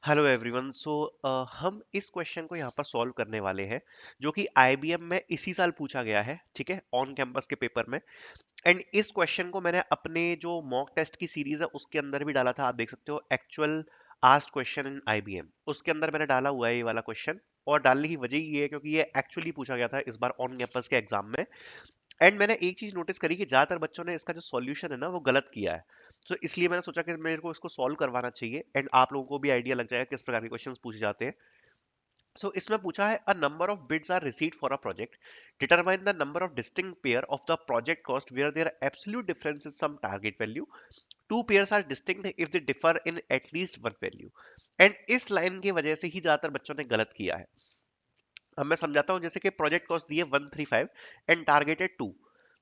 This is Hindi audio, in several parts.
Hello everyone. हम इस क्वेश्चन को यहाँ पर सॉल्व करने वाले हैं जो कि आईबीएम में इसी साल पूछा गया है, ठीक है, ऑन कैंपस के पेपर में। एंड इस क्वेश्चन को मैंने अपने जो मॉक टेस्ट की सीरीज है उसके अंदर भी डाला था। आप देख सकते हो actual asked question in IBM, उसके अंदर मैंने डाला हुआ है ये वाला क्वेश्चन। और डालने की वजह ये है क्योंकि ये एक्चुअली पूछा गया था इस बार ऑन कैंपस के एग्जाम में। एंड मैंने एक चीज नोटिस करी कि ज्यादातर बच्चों ने इसका जो सॉल्यूशन है ना वो गलत किया है। तो इसलिए मैंने सोचा कि मेरे को इसको सॉल्व करवाना चाहिए एंड आप लोगों को भी आइडिया लग जाएगा किस प्रकार के क्वेश्चंस पूछे जाते हैं। इसमें पूछा है a number of bids are received for a project, determine the number of distinct pair of the project cost where their absolute difference is some target value, two pairs are distinct if they differ in at least one value. And इस लाइन की वजह से ही ज्यादातर बच्चों ने गलत किया है। अब मैं समझाता हूँ, जैसे कि प्रोजेक्ट कॉस्ट दी है 135 एंड टारगेटेड 2,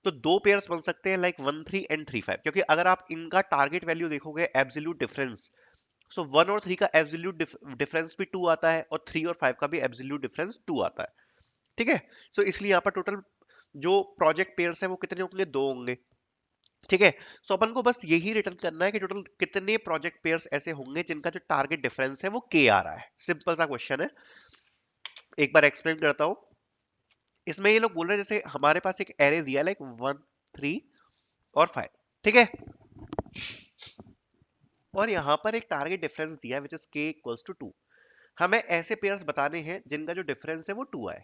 तो दो पेयर्स बन सकते हैं लाइक 13 एंड 35, क्योंकि अगर आप इनका टारगेट वैल्यू देखोगे एब्सोल्यूट डिफरेंस, सो 1 और 3 का एब्सोल्यूट डिफरेंस भी 2 आता है और 3 और 5 का भी एब्सोल्यूट डिफरेंस 2 आता है, ठीक है। इसलिए यहाँ पर टोटल जो प्रोजेक्ट पेयर्स है वो कितने होंगे, दो होंगे, ठीक है। अपन को बस यही रिटर्न करना है कि टोटल कितने प्रोजेक्ट पेयर्स ऐसे होंगे जिनका जो टारगेट डिफरेंस है वो के आ रहा है। सिंपल सा क्वेश्चन है, एक बार एक्सप्लेन करता हूँ। इसमें ये लोग बोल रहे हैं जैसे हमारे पास एक एरे दिया लाइक 1, 3 और 5, ठीक है। और यहाँ पर एक टारगेट डिफरेंस दिया है विच इज के इक्वल्स टू 2। हमें ऐसे पेयर्स बताने हैं जिनका जो डिफरेंस है वो 2 आए,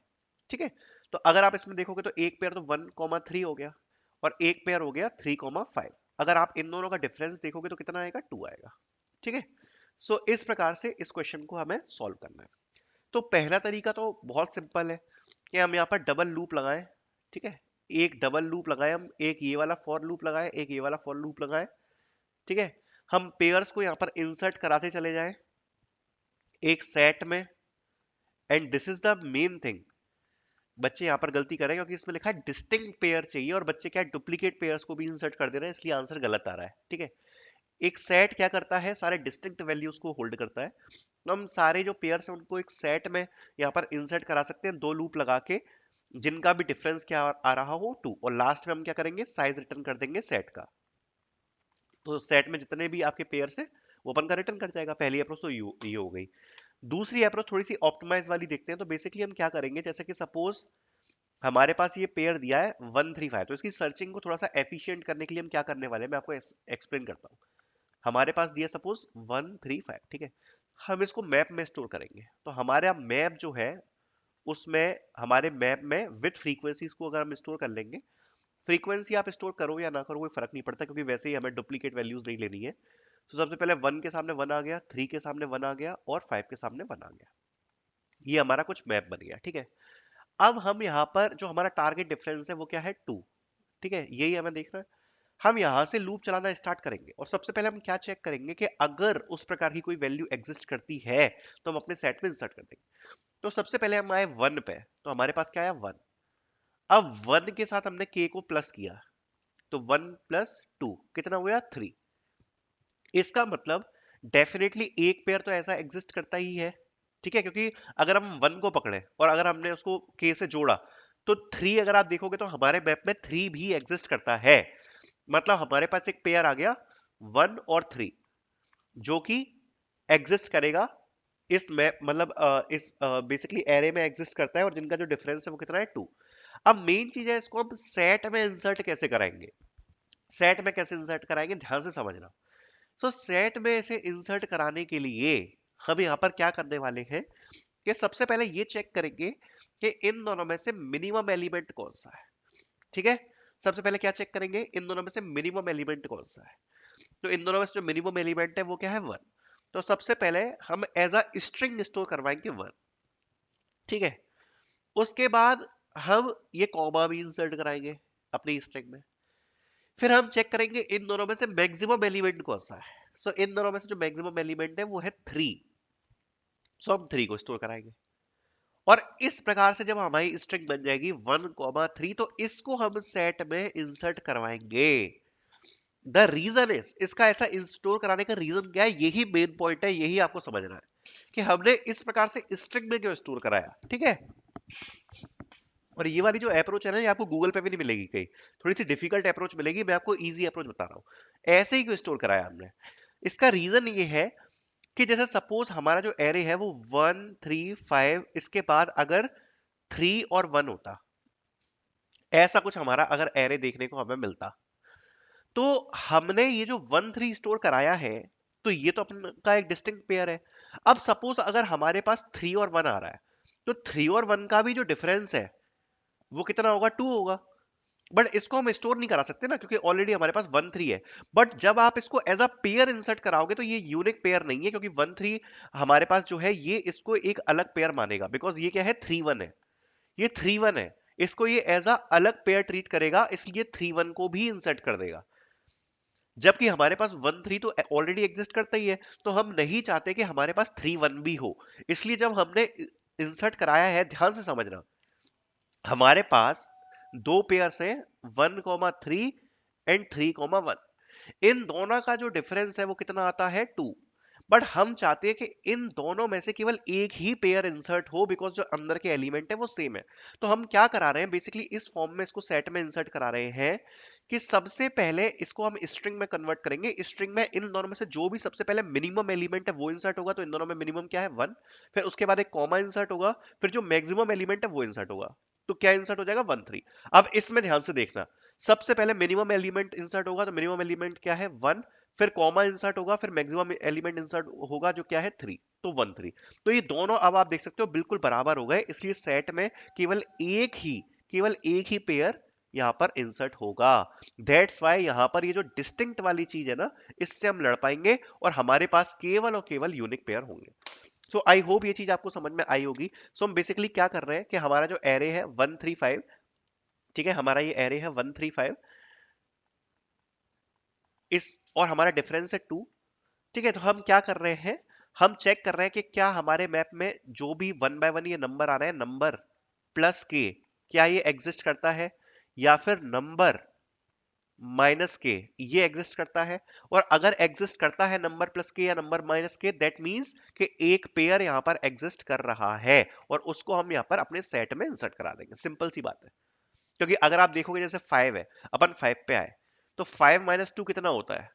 ठीक है। तो अगर आप इसमें देखोगे तो एक पेयर तो 1, 3 हो गया और एक पेयर हो गया 3, 5। अगर आप इन दोनों का डिफरेंस देखोगे तो कितना आएगा, 2 आएगा, ठीक है। इस प्रकार से इस क्वेश्चन को हमें सॉल्व करना है। तो पहला तरीका तो बहुत सिंपल है कि हम यहाँ पर डबल लूप लगाएं, ठीक है। एक डबल लूप लगाए हम, एक ये वाला फॉर लूप लगाए, एक ये वाला फॉर लूप लगाए, ठीक है। हम पेयर्स को यहाँ पर इंसर्ट कराते चले जाएं एक सेट में। And this is the main thing, बच्चे यहाँ पर गलती करें क्योंकि इसमें लिखा है डिस्टिंक्ट पेयर चाहिए और बच्चे क्या डुप्लीकेट पेयर्स को भी इंसर्ट कर दे रहे हैं, इसलिए आंसर गलत आ रहा है, ठीक है। एक सेट क्या करता है, सारे डिस्टिंक्ट वैल्यूज को होल्ड करता है। तो हम सारे जो पेयर्स हैं उनको एक सेट में यहाँ पर इंसर्ट करा सकते हैं दो लूप लगा के, जिनका भी डिफरेंस क्या आ रहा हो 2, और लास्ट में हम क्या करेंगे, साइज रिटर्न कर देंगे सेट का। तो सेट में जितने भी आपके पेयर्स है वो अपन का रिटर्न कर जाएगा। पहली अप्रोच तो ये हो गई। दूसरी अप्रोच थोड़ी सी ऑप्टिमाइज वाली देखते हैं। तो बेसिकली हम क्या करेंगे, जैसे कि सपोज हमारे पास ये पेयर दिया है 1, 3, 5, तो इसकी सर्चिंग को थोड़ा सा एफिशिएंट करने के लिए हम क्या करने वाले हैं, मैं आपको एक्सप्लेन करता हूँ। हमारे पास दिया सपोज 1, 3, 5, ठीक है। हम इसको मैप में स्टोर करेंगे। तो हमारा मैप जो है उसमें, हमारे मैप में विथ फ्रीक्वेंसीज को अगर हम स्टोर कर लेंगे, फ्रीक्वेंसी आप स्टोर करो या ना करो कोई फर्क नहीं पड़ता क्योंकि वैसे ही हमें डुप्लीकेट वैल्यूज नहीं लेनी है। तो सबसे पहले 1 के सामने 1 आ गया, 3 के सामने 1 आ गया और 5 के सामने 1 आ गया। ये हमारा कुछ मैप बन गया, ठीक है। अब हम यहाँ पर जो हमारा टारगेट डिफरेंस है वो क्या है, 2, ठीक है, यही हमें देखना है। हम यहाँ से लूप चलाना स्टार्ट करेंगे और सबसे पहले हम क्या चेक करेंगे कि अगर उस प्रकार की कोई वैल्यू एग्जिस्ट करती है तो हम अपने सेट में इंसर्ट कर देंगे। तो सबसे पहले हम आए 1 पे, तो हमारे पास क्या आया 1। अब 1 के साथ हमने k को प्लस किया, तो 1 + 2 कितना हुआ, 3। इसका मतलब डेफिनेटली एक पेयर तो ऐसा एग्जिस्ट करता ही है, ठीक है, क्योंकि अगर हम 1 को पकड़े और अगर हमने उसको k से जोड़ा तो 3, अगर आप देखोगे तो हमारे मैप में 3 भी एग्जिस्ट करता है। मतलब हमारे पास एक पेयर आ गया 1 और 3 जो कि एग्जिस्ट करेगा इस मैप, मतलब इस बेसिकली एरे में एग्जिस्ट करता है और जिनका जो डिफरेंस है वो कितना है, 2। अब मेन चीज है, इसको हम सेट में इंसर्ट कैसे कराएंगे। सेट में कैसे इंसर्ट कराएंगे, ध्यान से समझना। सेट में इसे इंसर्ट कराने के लिए हम यहाँ पर क्या करने वाले हैं कि सबसे पहले ये चेक करेंगे कि इन दोनों में से मिनिमम एलिमेंट कौन सा है, ठीक है। सबसे पहले क्या चेक करेंगे, इन दोनों में से मिनिमम एलिमेंट कौन सा है। तो इन दोनों में से जो मिनिमम एलिमेंट है वो क्या है, 1। तो सबसे पहले हम एज अ स्ट्रिंग स्टोर करवाएंगे 1, ठीक है। उसके बाद हम ये कॉमा भी इंसर्ट कराएंगे अपनी स्ट्रिंग में। फिर हम चेक करेंगे इन दोनों में से मैक्सिमम एलिमेंट कौन सा है। इन दोनों में से जो मैक्सिमम एलिमेंट है वो है 3। हम 3 को स्टोर कराएंगे और इस प्रकार से जब हमारी स्ट्रिंग बन जाएगी 1, 3, तो इसको हम सेट में इंसर्ट करवाएंगे। द रीजन इज, इसका ऐसा इंस्टोर कराने का रीजन क्या है, यही मेन पॉइंट है, यही आपको समझना है कि हमने इस प्रकार से स्ट्रिंग में क्यों स्टोर कराया, ठीक है। और ये वाली जो अप्रोच है ना, ये आपको गूगल पे भी नहीं मिलेगी कहीं, थोड़ी सी डिफिकल्ट अप्रोच मिलेगी, मैं आपको इजी अप्रोच बता रहा हूँ। ऐसे ही क्यों स्टोर कराया हमने, इसका रीजन ये है कि जैसे सपोज हमारा जो एरे है वो 1 3 5, इसके बाद अगर 3 और 1 होता, ऐसा कुछ हमारा अगर एरे देखने को हमें मिलता, तो हमने ये जो 1 3 स्टोर कराया है, तो ये तो अपन का एक डिस्टिंक्ट पेयर है। अब सपोज अगर हमारे पास 3 और 1 आ रहा है, तो 3 और 1 का भी जो डिफरेंस है वो कितना होगा, 2 होगा। बट इसको हम स्टोर नहीं करा सकते ना, क्योंकि ऑलरेडी हमारे पास 1 3 है। बट जब आप इसको एज अ पेयर इंसर्ट कराओगे तो ये यूनिक पेयर नहीं है, क्योंकि 1 3 हमारे पास जो है ये इसको एक अलग पेयर मानेगा, बिकॉज ये क्या है, 3 1 है। ये 3 1 है, इसको ये एज अ अलग पेयर ट्रीट करेगा, इसलिए 3 1 को भी इंसर्ट कर देगा। जबकि हमारे पास 1 3 तो ऑलरेडी एग्जिस्ट करता ही है, तो हम नहीं चाहते कि हमारे पास 3 1 भी हो। इसलिए जब हमने इंसर्ट कराया है, ध्यान से समझना, हमारे पास दो पेयर्स हैं, 1 3 एंड 3 1। इन दोनों का जो डिफरेंस है वो कितना आता है, 2। बट हम चाहते हैं कि इन दोनों में से केवल एक ही पेयर इंसर्ट हो, बिकॉज जो अंदर के एलिमेंट है वो सेम है। तो हम क्या करा रहे हैं, बेसिकली इस फॉर्म में इसको सेट में इंसर्ट करा रहे हैं कि सबसे पहले इसको हम स्ट्रिंग में कन्वर्ट करेंगे। स्ट्रिंग में इन दोनों में से जो भी सबसे पहले मिनिमम एलिमेंट है वो इंसर्ट होगा, तो इन दोनों में मिनिमम क्या है, 1। फिर उसके बाद एक कॉमा इंसर्ट होगा, फिर जो मैक्सिमम एलिमेंट है वो इंसर्ट होगा। तो क्या इंसर्ट हो जाएगा, 1 3। अब इसमें ध्यान से देखना, सबसे पहले मिनिमम एलिमेंट इंसर्ट होगा, तो मिनिमम एलिमेंट क्या है, 1। फिर कॉमा इंसर्ट होगा, फिर मैक्सिमम एलिमेंट इंसर्ट होगा जो क्या है, 3। तो 1 3। तो ये दोनों अब आप देख सकते हो बिल्कुल बराबर हो गए, इसलिए सेट में केवल एक ही पेयर यहां पर इंसर्ट होगा। दैट्स वाई यहां पर ये जो डिस्टिंक्ट वाली चीज है ना, इससे हम लड़ पाएंगे और हमारे पास केवल और केवल यूनिक पेयर होंगे। सो आई होप ये चीज आपको समझ में आई होगी। सो हम बेसिकली क्या कर रहे हैं कि हमारा जो एरे है 1 3 5, ठीक है, हमारा ये एरे है 1 3 5 इस, और हमारा डिफरेंस है 2। ठीक है, तो हम क्या कर रहे हैं, हम चेक कर रहे हैं कि क्या हमारे मैप में जो भी 1 बाय 1 ये नंबर आ रहे हैं, नंबर प्लस के, क्या ये एग्जिस्ट करता है, या फिर नंबर माइनस के, ये एग्जिस्ट करता है। और अगर एग्जिस्ट करता है नंबर प्लस के या नंबर माइनस के, दैट मींस कि एक पेयर यहां पर एग्जिस्ट कर रहा है, और उसको हम यहां पर अपने सेट में इंसर्ट करा देंगे। सिंपल सी बात है। क्योंकि अगर आप देखोगे जैसे 5 है, अपन 5 पे आए, तो 5 - 2 कितना होता है,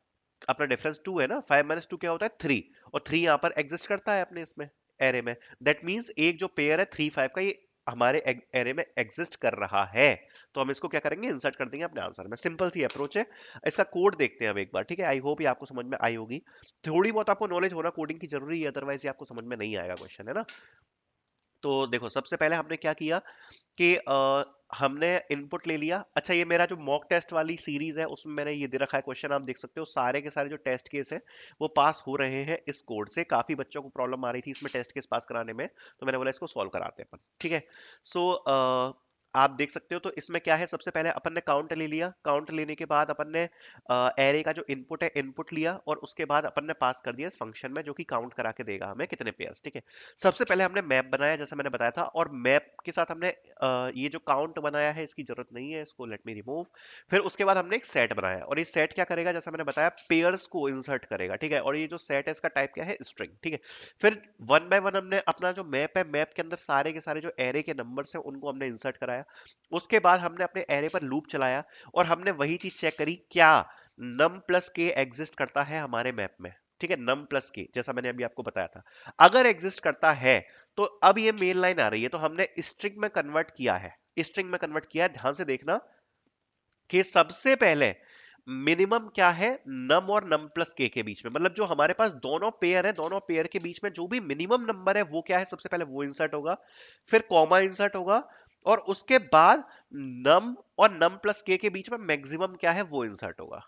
अपना डिफरेंस 2 है ना, 5 - 2 क्या होता है, 3। और 3 यहां पर एग्जिस्ट करता है अपने इसमें एरे में। दैट मींस एक जो पेयर है 3 5 का, ये हमारे एरे में एग्जिस्ट कर रहा है। तो हम इसको क्या करेंगे, इंसर्ट कर देंगे अपने आंसर में। सिंपल सी अप्रोच है। इसका कोड देखते हैं अब एक बार, ठीक है। आई होप ये आपको समझ में आई होगी। थोड़ी बहुत आपको नॉलेज होना कोडिंग की जरूरी है, अदरवाइज ये आपको समझ में नहीं आएगा क्वेश्चन, है ना। तो देखो, सबसे पहले हमने क्या किया कि हमने इनपुट ले लिया। अच्छा, ये मेरा जो मॉक टेस्ट वाली सीरीज है उसमें मैंने ये दे रखा है क्वेश्चन, आप देख सकते हो सारे के सारे जो टेस्ट केस है वो पास हो रहे हैं इस कोड से। काफी बच्चों को प्रॉब्लम आ रही थी इसमें टेस्ट केस पास कराने में, तो मैंने बोला इसको सॉल्व कराते हैं अपन, ठीक है। सो आप देख सकते हो, तो इसमें क्या है, सबसे पहले अपन ने काउंट ले लिया। काउंट लेने के बाद अपन ने एरे का जो इनपुट है इनपुट लिया, और उसके बाद अपन ने पास कर दिया इस फंक्शन में, जो कि काउंट करा के देगा हमें कितने पेयर्स, ठीक है। सबसे पहले हमने मैप बनाया, जैसा मैंने बताया था, और मैप के साथ हमने ये जो काउंट बनाया है इसकी जरूरत नहीं है, इसको लेट मी रिमूव। फिर उसके बाद हमने एक सेट बनाया, और ये सेट क्या करेगा, जैसा मैंने बताया, पेयर्स को इंसर्ट करेगा, ठीक है। और ये जो सेट है इसका टाइप क्या है, स्ट्रिंग, ठीक है। फिर 1 बाय 1 हमने अपना जो मैप है, मैप के अंदर सारे के सारे जो एरे के नंबर्स हैं उनको हमने इंसर्ट कराया। उसके बाद हमने अपने एरे पर लूप चलाया, और हमने वही चीज चेक करी, क्या नम प्लस के एग्जिस्ट करता है हमारे मैप में, ठीक है। नम प्लस के, जैसा मैंने अभी आपको बताया था, अगर एग्जिस्ट करता है, तो अब ये मेन लाइन आ रही है, तो हमने स्ट्रिंग में कन्वर्ट किया है। स्ट्रिंग में कन्वर्ट किया है, ध्यान से देखना कि सबसे पहले मिनिमम क्या है, नम और नम प्लस के बीच में, मतलब जो हमारे पास दोनों पेयर है, दोनों पेयर के बीच में जो भी मिनिमम नंबर है वो क्या है, सबसे पहले वो इंसर्ट होगा। फिर कॉमा इंसर्ट होगा, और उसके बाद नम और नम प्लस के बीच में मैक्सिमम क्या है वो इंसर्ट होगा,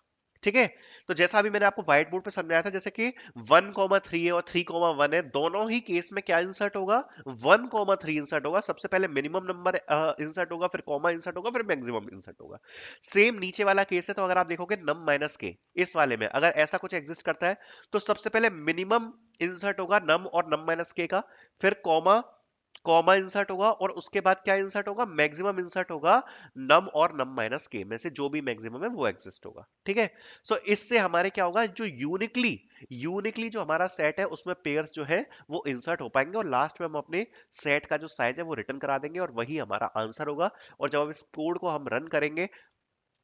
ठीक है। तो जैसा अभी मैंने आपको व्हाइट बोर्ड पे समझाया था, जैसे कि 1 3 है और 3 1 है, दोनों ही केस में क्या इंसर्ट होगा, 1 3 इंसर्ट होगा। सबसे पहले मिनिमम नंबर इंसर्ट होगा, फिर कॉमा इंसर्ट होगा, फिर मैक्सिमम इंसर्ट होगा। सेम नीचे वाला केस है, तो अगर आप देखोगे नम माइनस के, इस वाले में अगर ऐसा कुछ एग्जिस्ट करता है, तो सबसे पहले मिनिमम इंसर्ट होगा नम और नम माइनस के का, फिर कॉमा, कॉमा इंसर्ट होगा, और उसके बाद क्या इंसर्ट होगा, मैक्सिमम इंसर्ट होगा नम और नम माइनस के में से जो भी मैक्सिमम है वो एग्जिस्ट होगा, ठीक है। सो इससे हमारे क्या होगा, जो यूनिकली जो हमारा सेट है उसमें पेयर्स जो है वो इंसर्ट हो पाएंगे, और लास्ट में हम अपने सेट का जो साइज है वो रिटर्न करा देंगे, और वही हमारा आंसर होगा। और जब हम इस कोड को हम रन करेंगे,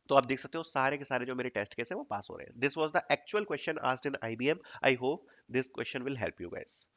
तो आप देख सकते हो सारे के सारे जो मेरे टेस्ट केस है वो पास हो रहे हैं. This was the actual question asked in IBM. I hope this question will help you guys.